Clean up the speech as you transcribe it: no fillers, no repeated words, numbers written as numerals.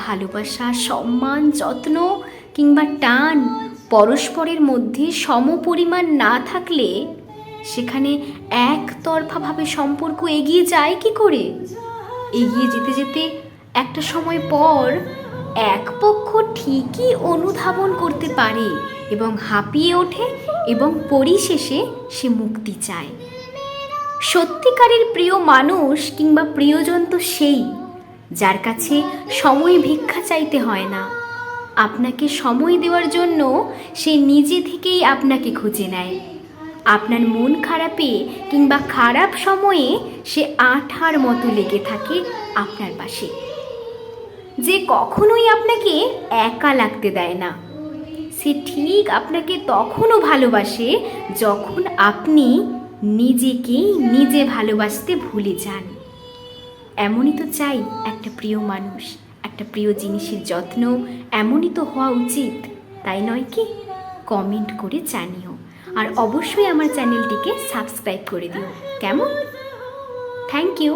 ভালোবাসা, সম্মান, যত্ন কিংবা টান পরস্পরের মধ্যে সমপরিমাণ না থাকলে সেখানে একতরফাভাবে সম্পর্ক এগিয়ে যায় কি করে? এগিয়ে যেতে যেতে একটা সময় পর এক পক্ষ ঠিকই অনুধাবন করতে পারে এবং হাঁপিয়ে ওঠে এবং পরিশেষে সে মুক্তি চায়। সত্যিকারের প্রিয় মানুষ কিংবা প্রিয়জন তো সেই যার কাছে সময় ভিক্ষা চাইতে হয় না। আপনাকে সময় দেওয়ার জন্য সে নিজে থেকেই আপনাকে খুঁজে নেয়। আপনার মন খারাপে কিংবা খারাপ সময়ে সে আঠার মতো লেগে থাকে আপনার পাশে। যে কখনোই আপনাকে একা লাগতে দেয় না, সে ঠিক আপনাকে তখনও ভালোবাসে যখন আপনি নিজেকেই নিজে ভালোবাসতে ভুলে যান। এমনই তো চাই একটা প্রিয় মানুষ, একটা প্রিয় জিনিসের যত্ন এমনই তো হওয়া উচিত, তাই নয় কি? কমেন্ট করে জানিও, আর অবশ্যই আমার চ্যানেলটিকে সাবস্ক্রাইব করে দিও। কেমন? Thank you.